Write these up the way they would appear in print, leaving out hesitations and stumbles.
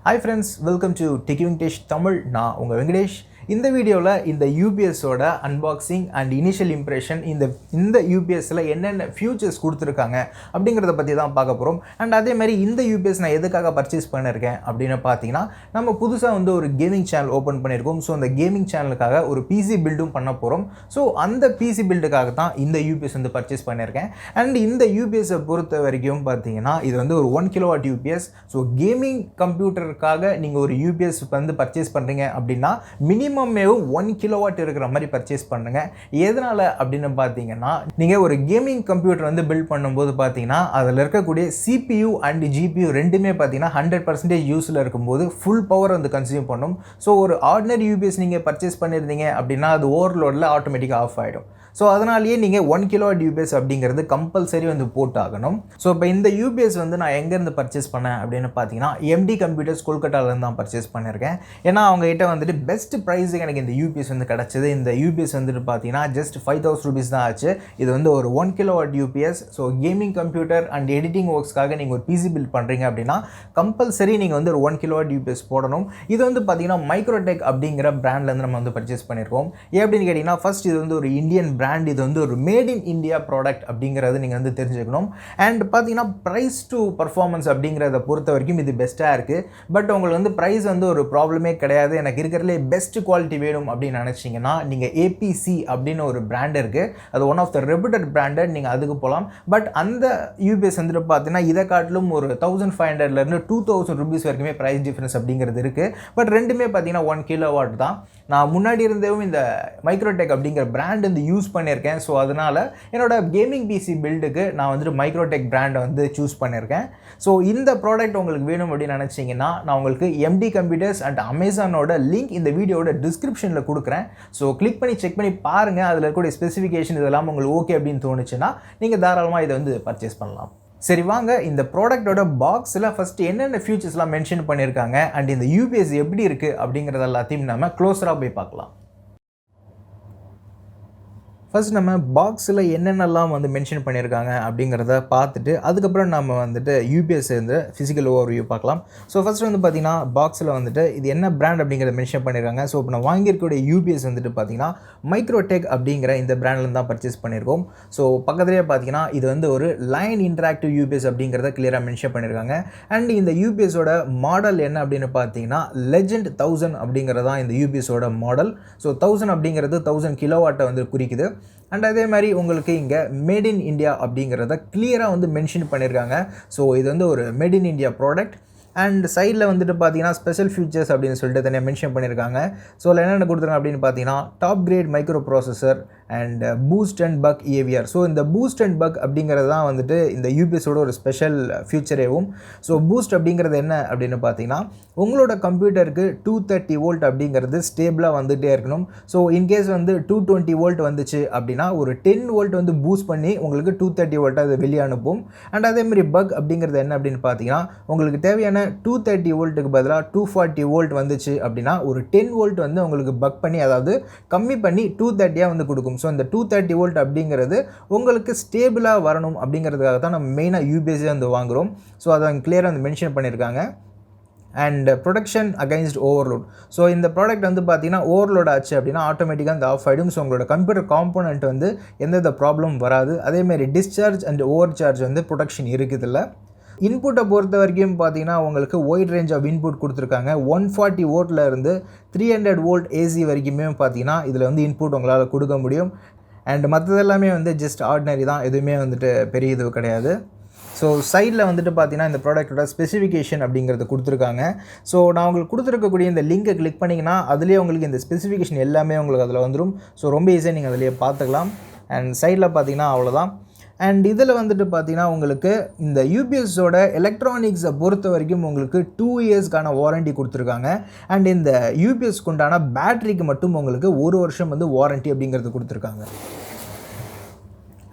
Hi friends, welcome to Techie Venkateshh Tamil. நான் உங்கள் வெங்கடேஷ். இந்த வீடியோவில் இந்த யூபிஎஸோட அன்பாக்சிங் அண்ட் இனிஷியல் இம்ப்ரெஷன் இந்த யூபிஎஸ்ஸில் என்னென்ன ஃபியூச்சர்ஸ் கொடுத்துருக்காங்க அப்படிங்கிறத பற்றி தான் பார்க்க போகிறோம். அண்ட் அதே மாதிரி இந்த யூபிஎஸ் நான் எதுக்காக பர்ச்சேஸ் பண்ணியிருக்கேன் அப்படின்னு பார்த்தீங்கன்னா, நம்ம புதுசாக ஒரு கேமிங் சேனல் ஓப்பன் பண்ணியிருக்கோம். ஸோ அந்த கேமிங் சேனலுக்காக ஒரு பிசி பில்டும் பண்ண போகிறோம். ஸோ அந்த பிசி பில்டுக்காக தான் இந்த யூபிஎஸ் பர்ச்சேஸ் பண்ணியிருக்கேன். அண்ட் இந்த யூபிஎஸை பொறுத்த வரைக்கும் பார்த்தீங்கன்னா, இது ஒரு 1 கிலோவாட் யூபிஎஸ். ஸோ கேமிங் கம்ப்யூட்டருக்காக நீங்கள் ஒரு யூபிஎஸ் பர்ச்சேஸ் பண்ணுறீங்க அப்படின்னா மினிமம் 1 கிலோவாட் இருக்கிற மாதிரி பர்ச்சேஸ் பண்ணுங்க. எதனால அப்படின்னு பார்த்தீங்கன்னா, நீங்கள் ஒரு கேமிங் கம்ப்யூட்டர் பில்ட் பண்ணும்போது பார்த்தீங்கன்னா, அதில் இருக்கக்கூடிய CPU அண்ட் GPU ரெண்டுமே பார்த்தீங்கன்னா 100% யூஸில் இருக்கும்போது ஃபுல் பவர் கன்சியூம் பண்ணும். ஸோ ஒரு ஆர்டினரி யூபிஎஸ் நீங்கள் பர்ச்சேஸ் பண்ணியிருந்தீங்க அப்படின்னா அது ஓவர்லோடில் ஆட்டோமேட்டிக்காக ஆஃப் ஆகிடும். ஸோ அதனாலேயே நீங்கள் 1 கிலோவாட் யூபிஎஸ் அப்படிங்கிறது கம்பல்சரி போட்டாகணும். ஸோ இப்போ இந்த யூபிஎஸ் நான் எங்கேருந்து பர்ச்சேஸ் பண்ணேன் அப்படின்னு பார்த்தீங்கன்னா, MD கம்ப்யூட்டர்ஸ் கொல்கட்டாவிலேருந்து தான் பர்ச்சேஸ் பண்ணியிருக்கேன். ஏன்னா அவங்ககிட்ட பெஸ்ட் ப்ரைஸுக்கு எனக்கு இந்த யூபிஎஸ் கிடச்சிது. இந்த யூபிஎஸ் பார்த்தீங்கன்னா ஜஸ்ட் 5000 rupees தான் ஆச்சு. இது ஒரு 1 kilowatt UPS. So gaming computer and editing ஒர்க்ஸ்க்காக நீங்கள் ஒரு பிசி பில்ட் பண்ணுறீங்க அப்படின்னா கம்பல்சரி நீங்கள் ஒரு 1 கிலோவாட் யூபிஎஸ் போடணும். இது பார்த்தீங்கன்னா மைக்ரோடெக் அப்படிங்கிற பிராண்ட்லேருந்து நம்ம பர்ச்சேஸ் பண்ணியிருக்கோம். ஏன் அப்படின்னு கேட்டிங்கன்னா, ஃபர்ஸ்ட் இது ஒரு இந்தியன் பிராண்ட். இது ஒரு மேட் இன் இந்தியா ப்ராடக்ட் அப்படிங்கிறது நீங்கள் தெரிஞ்சுக்கணும். அண்ட் பார்த்தீங்கன்னா ப்ரைஸ் டு பர்ஃபார்மன்ஸ் அப்படிங்கிறத பொறுத்த வரைக்கும் இது பெஸ்ட்டாக இருக்குது. பட் உங்களுக்கு ப்ரைஸ் ஒரு ப்ராப்ளமே கிடையாது. எனக்கு இருக்கிறதுலே பெஸ்ட் குவாலிட்டி வேணும் அப்படின்னு நினச்சிங்கன்னா நீங்கள் ஏபிசி அப்படின்னு ஒரு பிராண்ட் இருக்குது. அது one of the reputed branded. நீங்கள் அதுக்கு போகலாம். பட் அந்த யூபிஎஸ் பார்த்தீங்கன்னா இதை காட்டிலும் ஒரு 1500 2000 rupees வரைக்குமே ப்ரைஸ் டிஃப்ரென்ஸ் அப்படிங்கிறது இருக்குது. பட் ரெண்டுமே பார்த்தீங்கன்னா 1 கிலோவாட் தான். நான் முன்னாடி இருந்தேவும் இந்த மைக்ரோடெக் அப்படிங்கிற பிராண்ட் யூஸ் பண்ணியிருக்கேன். ஸோ அதனால் என்னோட கேமிங் பிசி பில்டுக்கு நான் மைக்ரோடெக் பிராண்டை சூஸ் பண்ணியிருக்கேன். ஸோ இந்த ப்ராடக்ட் உங்களுக்கு வேணும் அப்படின்னு நினச்சிங்கன்னா, நான் உங்களுக்கு MD கம்ப்யூட்டர்ஸ் அண்ட் அமேசானோட லிங்க் இந்த வீடியோட டிஸ்கிரிப்ஷனில் கொடுக்குறேன். ஸோ கிளிக் பண்ணி செக் பண்ணி பாருங்கள். அதில் இருக்கக்கூடிய ஸ்பெசிஃபிகேஷன் இதெல்லாம் உங்களுக்கு ஓகே அப்படின்னு தோணுச்சுன்னா நீங்கள் தாராளமாக இதை பர்ச்சேஸ் பண்ணலாம். சரி வாங்க, இந்த ப்ராடக்டோட பாக்ஸில் ஃபஸ்ட்டு என்னென்ன ஃபியூச்சர்ஸ்லாம் மென்ஷன் பண்ணியிருக்காங்க அண்ட் இந்த யூபிஎஸ் எப்படி இருக்குது அப்படிங்கிறது எல்லாத்தையும் நம்ம க்ளோஸராக போய் பார்க்கலாம். ஃபர்ஸ்ட் நம்ம பாக்ஸில் என்னென்னலாம் மென்ஷன் பண்ணியிருக்காங்க அப்படிங்கிறத பார்த்துட்டு அதுக்கப்புறம் நம்ம யூபிஎஸ் ஃபிசிக்கல் ஓவர்வியூ பார்க்கலாம். ஸோ ஃபஸ்ட்டு பார்த்தீங்கன்னா பாக்ஸில் இது என்ன பிராண்ட் அப்படிங்கிறத மென்ஷன் பண்ணியிருக்காங்க. ஸோ இப்போ நான் வாங்கியிருக்கக்கூடிய யூபிஎஸ் பார்த்தீங்கன்னா மைக்ரோடெக் அப்படிங்கிற இந்த பிராண்ட்லேருந்து தான் பர்ச்சேஸ் பண்ணியிருக்கோம். ஸோ பக்கத்துலேயே பார்த்தீங்கன்னா இது ஒரு லைன் இன்டராக்டிவ் யூபிஎஸ் அப்படிங்கிறத கிளியராக மென்ஷன் பண்ணியிருக்காங்க. அண்ட் இந்த யூபிஎஸோட மாடல் என்ன அப்படின்னு பார்த்தீங்கன்னா லெஜெண்ட் 1000 அப்படிங்கிறது தான் இந்த யூபிஎஸோட மாடல். ஸோ 1000 அப்படிங்கிறது 1000 கிலோவாட்டை குறிக்குது. அண்ட் அதே மாதிரி உங்களுக்கு இங்கே மேட் இன் இந்தியா அப்படிங்கிறத கிளியராக மென்ஷன் பண்ணியிருக்காங்க. ஸோ இது ஒரு made in India product. And சைடில் பார்த்தீங்கன்னா ஸ்பெஷல் ஃபியூச்சர்ஸ் அப்படின்னு சொல்லிட்டு தனியாக மென்ஷன் பண்ணியிருக்காங்க. ஸோ அதில் என்னென்ன கொடுத்துருக்காங்க அப்படின்னு பார்த்தீங்கன்னா top grade micro processor and boost and buck AVR. So இந்த பூஸ்ட் அண்ட் பக் அப்படிங்கிறது தான் இந்த யூபிஎஸோட ஒரு ஸ்பெஷல் ஃபியூச்சரேவும். ஸோ பூஸ்ட் அப்படிங்கிறது என்ன அப்படின்னு பார்த்தீங்கன்னா, உங்களோட கம்ப்யூட்டருக்கு 230 வோல்ட் அப்படிங்கிறது ஸ்டேபிளாக வந்துகிட்டே இருக்கணும். ஸோ இன்கேஸ் 220 வோல்ட் வந்துச்சு அப்படின்னா ஒரு 10 வோல்ட் பூஸ்ட் பண்ணி உங்களுக்கு 230 வோல்ட்டை அது வெளியே அனுப்பும். அண்ட் அதேமாதிரி பக் அப்படிங்கிறது என்ன அப்படின்னு பார்த்தீங்கன்னா, உங்களுக்கு தேவையான 230 வோல்ட்டுக்கு பதிலாக 240 வோல்ட் வந்துச்சு அப்படின்னா ஒரு 10 வோல்ட் உங்களுக்கு பக் பண்ணி, அதாவது கம்மி பண்ணி 230 கொடுக்கும். ஸோ இந்த 230 வோல்ட் அப்படிங்கிறது உங்களுக்கு ஸ்டேபிளாக வரணும் அப்படிங்கிறதுக்காக தான் நம்ம மெயினாக யூபிஎஸ்ஸே வாங்குகிறோம். ஸோ அதை கிளியராக மென்ஷன் பண்ணியிருக்காங்க. And protection against overload. So இந்த ப்ராடக்ட் பார்த்தீங்கன்னா ஓவர்லோட் ஆச்சு அப்படின்னா ஆட்டோமேட்டிக்காக ஆஃப் ஆகிடும். ஸோ உங்களோட கம்ப்யூட்டர் காம்போனன்ட் எந்தவித ப்ராப்ளம் வராது. அதேமாதிரி discharge and over charge protection இருக்குதில்ல. இன்புட்டை பொறுத்த வரைக்கும் பார்த்தீங்கன்னா உங்களுக்கு ஒயிட் ரேஞ்ச் ஆஃப் இன்புட் கொடுத்துருக்காங்க. 140 வோல்ட்டில் இருந்து 300 வோல்ட் ஏசி வரைக்குமே பார்த்தீங்கன்னா இதில் இன்புட் உங்களால் கொடுக்க முடியும். அண்ட் மற்றது எல்லாமே ஜஸ்ட் ஆர்டினரி தான், எதுவுமே பெரிய இது கிடையாது. ஸோ சைடில் பார்த்தீங்கன்னா இந்த ப்ராடக்டோட ஸ்பெசிஃபிகேஷன் அப்படிங்கிறது கொடுத்துருக்காங்க. ஸோ நான் உங்களுக்கு கொடுத்துருக்கக்கூடிய இந்த லிங்கை கிளிக் பண்ணிங்கன்னா அதுலேயே உங்களுக்கு இந்த ஸ்பெசிஃபிகேஷன் எல்லாமே உங்களுக்கு அதில் வந்துடும். ஸோ ரொம்ப ஈஸியாக நீங்கள் அதிலேயே பார்த்துக்கலாம். அண்ட் சைடில் பார்த்தீங்கன்னா அவ்வளோதான். அண்ட் இதில் பார்த்தீங்கன்னா உங்களுக்கு இந்த யூபிஎஸோட எலக்ட்ரானிக்ஸை பொறுத்த வரைக்கும் உங்களுக்கு 2 இயர்ஸ்க்கான வாரண்ட்டி கொடுத்துருக்காங்க. அண்ட் இந்த யூபிஎஸ்க்கு உண்டான பேட்டரிக்கு மட்டும் உங்களுக்கு 1 வருஷம் வாரண்ட்டி அப்படிங்கிறது கொடுத்துருக்காங்க.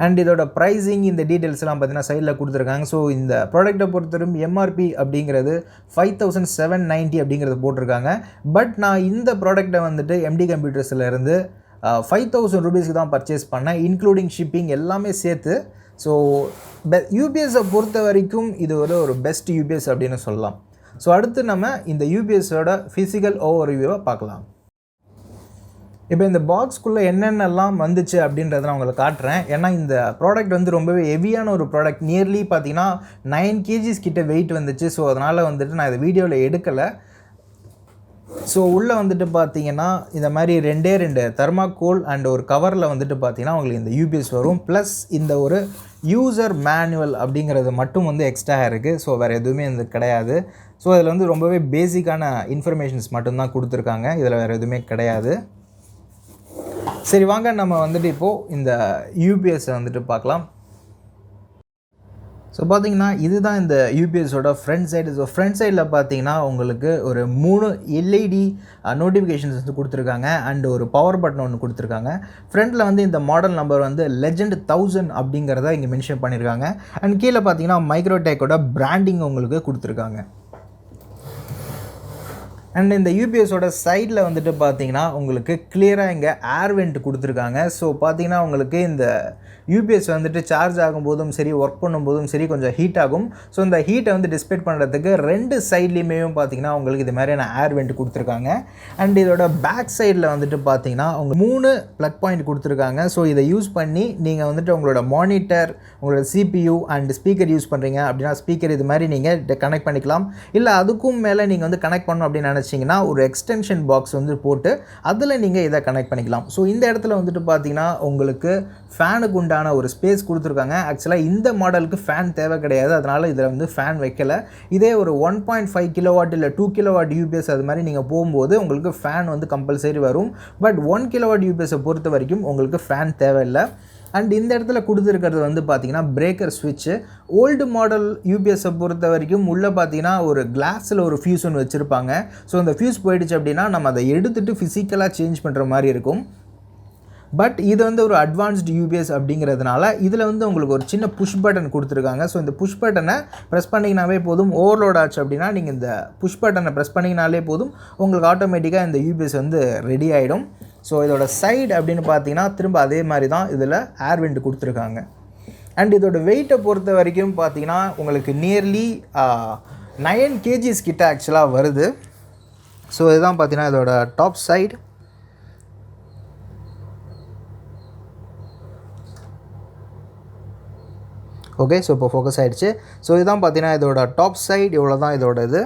அண்ட் இதோட ப்ரைஸிங் இந்த டீட்டெயில்ஸ்லாம் பார்த்தீங்கன்னா சைடில் கொடுத்துருக்காங்க. ஸோ இந்த ப்ராடக்ட்டை பொறுத்தவரைக்கும் MRP அப்படிங்கிறது 5790 அப்படிங்கிறது போட்டிருக்காங்க. பட் நான் இந்த ப்ராடக்ட்டை MD கம்ப்யூட்டர்ஸில் இருந்து 5000 rupeesக்கு தான் பர்ச்சேஸ் பண்ணேன், இன்க்ளூடிங் ஷிப்பிங் எல்லாமே சேர்த்து. ஸோ யூபிஎஸை பொறுத்த வரைக்கும் இது ஒரு பெஸ்ட் யூபிஎஸ் அப்படின்னு சொல்லலாம். ஸோ அடுத்து நம்ம இந்த யூபிஎஸோட ஃபிசிக்கல் ஓவர்வியூவை பார்க்கலாம். இப்போ இந்த பாக்ஸ்க்குள்ளே என்னென்னலாம் வந்துச்சு அப்படின்றத நான் உங்களுக்கு காட்டுறேன். ஏன்னா இந்த ப்ராடக்ட் வந்து ரொம்பவே ஹெவியான ஒரு ப்ராடக்ட். நியர்லி பார்த்தீங்கன்னா 9 kgs கிட்ட வெயிட் வந்துச்சு. ஸோ அதனால் வந்துட்டு நான் இந்த வீடியோவில் எடுக்கலை. ஸோ உள்ளே வந்துட்டு பார்த்தீங்கன்னா இந்த மாதிரி 2 தெர்மாக்கோல் அண்ட் ஒரு கவரில் வந்துட்டு பார்த்தீங்கன்னா உங்களுக்கு இந்த யூபிஎஸ் வரும். ப்ளஸ் இந்த ஒரு யூசர் மேனுவல் அப்படிங்கிறது மட்டும் வந்து எக்ஸ்ட்ரா இருக்குது. ஸோ வேறு எதுவுமே வந்து கிடையாது. ஸோ இதில் வந்து ரொம்பவே பேசிக்கான இன்ஃபர்மேஷன்ஸ் மட்டும்தான் கொடுத்துருக்காங்க. இதில் வேறு எதுவுமே கிடையாது. சரி வாங்க நம்ம வந்துட்டு இப்போது இந்த யூபிஎஸ்ஸை வந்துட்டு பார்க்கலாம். ஸோ பார்த்தீங்கன்னா இதுதான் இந்த யூபிஎஸோட ஃப்ரண்ட் சைடு. ஸோ ஃப்ரண்ட் சைடில் பார்த்தீங்கன்னா உங்களுக்கு ஒரு 3 எல்இடி நோட்டிஃபிகேஷன்ஸ் வந்து கொடுத்துருக்காங்க அண்ட் ஒரு பவர் பட்டன் ஒன்று கொடுத்துருக்காங்க. ஃப்ரண்ட்டில் வந்து இந்த மாடல் நம்பர் வந்து Legend 1000 அப்படிங்கிறத இங்கே மென்ஷன் பண்ணியிருக்காங்க. அண்ட் கீழே பார்த்தீங்கன்னா மைக்ரோடெக்கோட பிராண்டிங் உங்களுக்கு கொடுத்துருக்காங்க. அண்ட் இந்த யூபிஎஸோட சைடில் வந்துட்டு பார்த்தீங்கன்னா உங்களுக்கு கிளியராக இங்கே ஏர் வெண்ட் கொடுத்துருக்காங்க. ஸோ பார்த்தீங்கன்னா உங்களுக்கு இந்த யூபிஎஸ் வந்துட்டு சார்ஜ் ஆகும்போதும் சரி ஒர்க் பண்ணும்போதும் சரி கொஞ்சம் ஹீட் ஆகும். ஸோ இந்த ஹீட்டை வந்து டிஸ்பேட் பண்ணுறதுக்கு 2 சைட்லேயுமே பார்த்தீங்கன்னா உங்களுக்கு இது மாதிரியான ஏர் வெண்ட் கொடுத்துருக்காங்க. அண்ட் இதோட பேக் சைடில் வந்துட்டு பார்த்தீங்கன்னா அவங்க 3 ப்ளக் பாயிண்ட் கொடுத்துருக்காங்க. ஸோ இதை யூஸ் பண்ணி நீங்கள் வந்துட்டு உங்களோட மானிட்டர், உங்களோட CPU அண்ட் ஸ்பீக்கர் யூஸ் பண்ணுறீங்க அப்படின்னா ஸ்பீக்கர் இது மாதிரி நீங்கள் கனெக்ட் பண்ணிக்கலாம். இல்லை அதுக்கும் மேலே நீங்கள் வந்து கனெக்ட் பண்ணணும் அப்படின்னு நினச்சிங்கன்னா ஒரு எக்ஸ்டென்ஷன் பாக்ஸ் வந்து போட்டு அதில் நீங்கள் இதை கனெக்ட் பண்ணிக்கலாம். ஸோ இந்த இடத்துல வந்துட்டு பார்த்தீங்கன்னா உங்களுக்கு ஃபேனுக்கு உண்டான ஒரு ஸ்பேஸ் கொடுத்துருக்காங்க. ஆக்சுவலாக இந்த மாடலுக்கு ஃபேன் தேவை கிடையாது. அதனால் இதில் வந்து ஃபேன் வைக்கலை. இதே ஒரு 1.5 kW இல்லை 2 kW யூபிஎஸ் அது மாதிரி நீங்கள் போகும்போது உங்களுக்கு ஃபேன் வந்து கம்பல்சரி வரும். பட் 1 kW யூபிஎஸை பொறுத்த வரைக்கும் உங்களுக்கு ஃபேன் தேவையில்லை. அண்ட் இந்த இடத்துல கொடுத்துருக்கிறது வந்து பார்த்தீங்கன்னா பிரேக்கர் ஸ்விட்ச்சு. ஓல்டு மாடல் யூபிஎஸை பொறுத்த வரைக்கும் உள்ளே பார்த்தீங்கன்னா ஒரு கிளாஸில் ஒரு ஃபியூஸ் ஒன்று வச்சுருப்பாங்க. ஸோ அந்த ஃபியூஸ் போயிடுச்சு அப்படின்னா நம்ம அதை எடுத்துகிட்டு ஃபிசிக்கலாக சேஞ்ச் பண்ணுற மாதிரி இருக்கும். பட் இது வந்து ஒரு அட்வான்ஸ்டு யூபிஎஸ் அப்படிங்கிறதுனால இதில் வந்து உங்களுக்கு ஒரு சின்ன புஷ் பட்டன் கொடுத்துருக்காங்க. ஸோ இந்த புஷ் பட்டனை ப்ரெஸ் பண்ணிங்கனாவே போதும். ஓவர்லோட் ஆச்சு அப்படின்னா நீங்கள் இந்த புஷ் பட்டனை ப்ரெஸ் பண்ணிங்கனாலே போதும், உங்களுக்கு ஆட்டோமேட்டிக்காக இந்த யூபிஎஸ் வந்து ரெடி ஆகிடும். ஸோ இதோட சைடு அப்படின்னு பார்த்தீங்கன்னா திரும்ப அதே மாதிரி தான் இதில் ஏர் வெண்ட் கொடுத்துருக்காங்க. அண்ட் இதோட வெயிட்டை பொறுத்த வரைக்கும் பார்த்தீங்கன்னா உங்களுக்கு நியர்லி 9 kgs கிட்ட ஆக்சுவலாக வருது. ஸோ இதுதான் பார்த்தீங்கன்னா இதோட டாப் சைடு. ஓகே, ஸோ இப்போ ஃபோக்கஸ் ஆகிடுச்சு. ஸோ இதுதான் பார்த்தீங்கன்னா இதோட டாப் சைடு. இவ்வளோ தான் இதோட இது.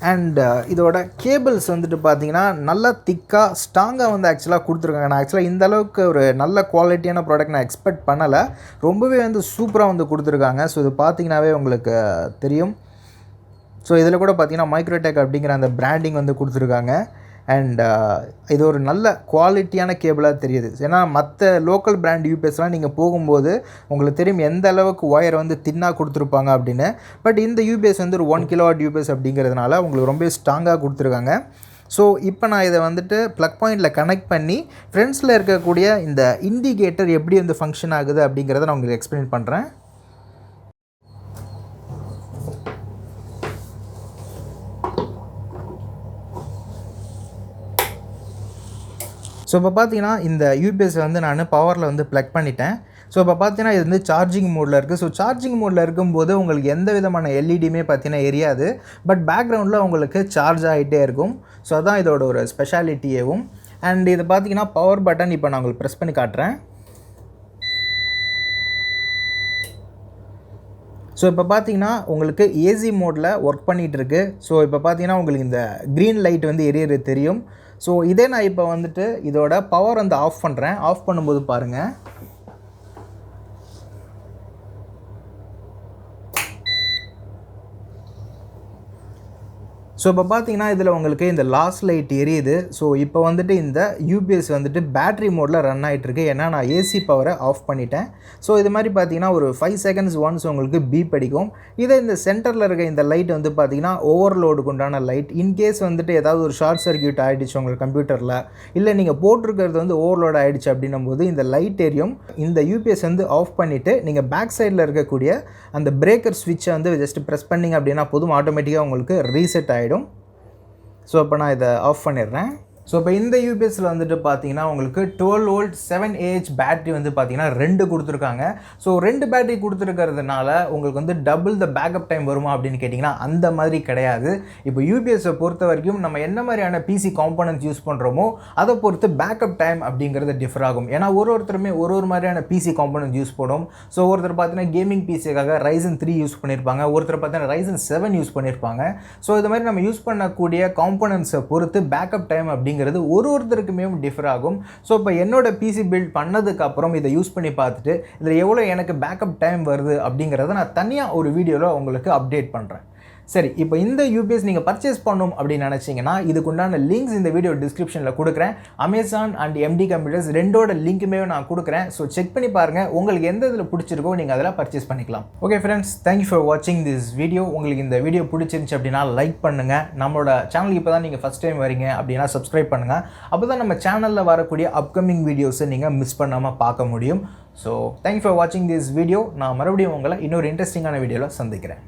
அண்ட் இதோட கேபிள்ஸ் வந்துட்டு பார்த்தீங்கன்னா நல்லா திக்காக ஸ்ட்ராங்காக வந்து ஆக்சுவலாக கொடுத்துருக்காங்க. நான் ஆக்சுவலாக இந்த அளவுக்கு ஒரு நல்ல குவாலிட்டியான ப்ராடக்ட் நான் எக்ஸ்பெக்ட் பண்ணலை. ரொம்பவே வந்து சூப்பராக வந்து கொடுத்துருக்காங்க. ஸோ இது பார்த்தீங்கன்னாவே உங்களுக்கு தெரியும். ஸோ இதில் கூட பார்த்தீங்கன்னா மைக்ரோடெக் அப்படிங்கிற அந்த பிராண்டிங் வந்து கொடுத்துருக்காங்க. அண்ட் இது ஒரு நல்ல குவாலிட்டியான கேபிளாக தெரியுது. ஏன்னா மற்ற லோக்கல் பிராண்ட் யூபிஎஸ்லாம் நீங்கள் போகும்போது உங்களுக்கு தெரியும் எந்த அளவுக்கு ஒயரை வந்து தின்னாக கொடுத்துருப்பாங்க அப்படின்னு. பட் இந்த யூபிஎஸ் வந்து ஒரு 1 kW யூபிஎஸ் அப்படிங்கிறதுனால உங்களுக்கு ரொம்ப ஸ்ட்ராங்காக கொடுத்துருக்காங்க. ஸோ இப்போ நான் இதை வந்துட்டு ப்ளக் பாயிண்டில் கனெக்ட் பண்ணி ஃப்ரெண்ட்ஸில் இருக்கக்கூடிய இந்த இண்டிகேட்டர் எப்படி வந்து ஃபங்க்ஷன் ஆகுது அப்படிங்கிறத நான் உங்களுக்கு எக்ஸ்பிளைன் பண்ணுறேன். ஸோ இப்போ பார்த்தீங்கன்னா இந்த யூபிஎஸ் வந்து நான் பவரில் வந்து ப்ளக் பண்ணிட்டேன். ஸோ இப்போ பார்த்தீங்கன்னா இது வந்து சார்ஜிங் மோடில் இருக்குது. ஸோ சார்ஜிங் மோடில் இருக்கும்போது உங்களுக்கு எந்த விதமான எல்இடியுமே பார்த்தீங்கன்னா எரியாது. பட் பேக்ரவுண்டில் உங்களுக்கு சார்ஜ் ஆகிட்டே இருக்கும். ஸோ அதுதான் இதோட ஒரு ஸ்பெஷாலிட்டியேவும். அண்ட் இது பார்த்தீங்கன்னா பவர் பட்டன் இப்போ நான் உங்களுக்கு ப்ரெஸ் பண்ணி காட்டுறேன். ஸோ இப்போ பார்த்தீங்கன்னா உங்களுக்கு ஏசி மோடில் ஒர்க் பண்ணிகிட்டு இருக்குது. ஸோ இப்போ பார்த்தீங்கன்னா உங்களுக்கு இந்த க்ரீன் லைட் வந்து எரியறது தெரியும். ஸோ இதே நான் இப்போ வந்துட்டு இதோட பவர் வந்து ஆஃப் பண்ணுறேன். ஆஃப் பண்ணும்போது பாருங்கள், ஸோ இப்போ பார்த்தீங்கன்னா இதில் உங்களுக்கு இந்த லாஸ்ட் லைட் எரியுது. ஸோ இப்போ வந்துட்டு இந்த யூபிஎஸ் வந்துட்டு பேட்ரி மோடில் ரன் ஆகிட்டுருக்கு. ஏன்னா நான் ஏசி பவரை ஆஃப் பண்ணிட்டேன். ஸோ இது மாதிரி பார்த்தீங்கன்னா ஒரு 5 seconds ஒன்ஸ் உங்களுக்கு பீப் அடிக்கும். இதே இந்த சென்டரில் இருக்க இந்த லைட் வந்து பார்த்தீங்கன்னா ஓவர்லோடுக்கு உண்டான லைட். இன்கேஸ் வந்துட்டு ஏதாவது ஒரு ஷார்ட் சர்க்யூட் ஆகிடுச்சு உங்கள் கம்ப்யூட்டரில், இல்லை நீங்கள் போட்டிருக்கிறது வந்து ஓவர்லோட் ஆகிடுச்சு அப்படின்னும் போது இந்த லைட் எரியும். இந்த யூபிஎஸ் வந்து ஆஃப் பண்ணிவிட்டு நீங்கள் பேக் சைடில் இருக்கக்கூடிய அந்த பிரேக்கர் ஸ்விட்சை வந்து ஜஸ்ட் ப்ரெஸ் பண்ணிங்க அப்படின்னா போதும், ஆட்டோமேட்டிக்காக உங்களுக்கு ரீசெட் ஆகிடும். ஸோ இப்போ நான் இதை ஆஃப் பண்ணிடுறேன். ஸோ இப்போ இந்த யூபிஎஸ்சில் வந்துட்டு பார்த்தீங்கன்னா உங்களுக்கு 12 வோல்ட் 7Ah பேட்டரி வந்து பார்த்தீங்கன்னா 2 கொடுத்துருக்காங்க. ஸோ 2 பேட்டரி கொடுத்துருக்கிறதுனால உங்களுக்கு வந்து டபுள் த பேக்கப் டைம் வருமா அப்படின்னு கேட்டிங்கன்னா அந்த மாதிரி கிடையாது. இப்போ யூபிஎஸ்ஸை பொறுத்த வரைக்கும் நம்ம என்ன மாதிரியான பிசி காம்போனன்ட்ஸ் யூஸ் பண்ணுறோமோ அதை பொறுத்து பேக்கப் டைம் அப்படிங்கிறது டிஃபர் ஆகும். ஏன்னா ஒருத்தருமே ஒரு மாதிரியான பிசி காம்போனன்ட் யூஸ் பண்ணும். ஸோ ஒருத்தர் பார்த்தீங்கன்னா கேமிங் பிசிக்காக Ryzen 3 யூஸ் பண்ணியிருப்பாங்க, ஒருத்தர் பார்த்தீங்கன்னா Ryzen 7 யூஸ் பண்ணியிருப்பாங்க. ஸோ இது மாதிரி நம்ம யூஸ் பண்ணக்கூடிய காம்போனன்ட்ஸை பொறுத்து பேக்கப் டைம் அப்படிங்கிறது ஒருத்தருக்குமே டிஃபர் ஆகும். ஸோ இப்போ என்னோட பிசி பில்ட் பண்ணதுக்கு அப்புறம் இதை யூஸ் பண்ணி பார்த்துட்டு இதில் எவ்வளோ எனக்கு பேக்கப் டைம் வருது அப்படிங்கிறத நான் தனியாக ஒரு வீடியோவில் உங்களுக்கு அப்டேட் பண்ணுறேன். சரி, இப்போ இந்த யூபிஎஸ் நீங்கள் பர்ச்சேஸ் பண்ணணும் அப்படின்னு நினச்சிங்கன்னா இதுக்குண்டான லிங்க்ஸ் இந்த வீடியோ டிஸ்கிரிப்ஷனில் கொடுக்குறேன். அமேசான் அண்ட் எம்டி கம்ப்யூட்டர்ஸ் ரெண்டோட லிங்க்குமே நான் கொடுக்குறேன். ஸோ செக் பண்ணி பாருங்கள், உங்களுக்கு எந்த இதில் பிடிச்சிருக்கோ நீங்கள் அதில் பர்ச்சேஸ் பண்ணிக்கலாம். ஓகே ஃப்ரெண்ட்ஸ், தேங்க்யூ ஃபார் வாட்சிங் திஸ் வீடியோ. உங்களுக்கு இந்த வீடியோ பிடிச்சிருந்துச்சு அப்படின்னா லைக் பண்ணுங்கள். நம்மளோட சேனலுக்கு இப்போ தான் நீங்கள் ஃபஸ்ட் டைம் வரீங்க அப்படின்னா சப்ஸ்கிரைப் பண்ணுங்கள். அப்போ தான் நம்ம சேனலில் வரக்கூடிய அப்கமிங் வீடியோஸை நீங்கள் மிஸ் பண்ணாமல் பார்க்க முடியும். ஸோ தேங்க்யூ ஃபார் வாட்சிங் திஸ் வீடியோ. நான் மறுபடியும் உங்களை இன்னொரு இன்ட்ரெஸ்டிங்கான வீடியோவில் சந்திக்கிறேன்.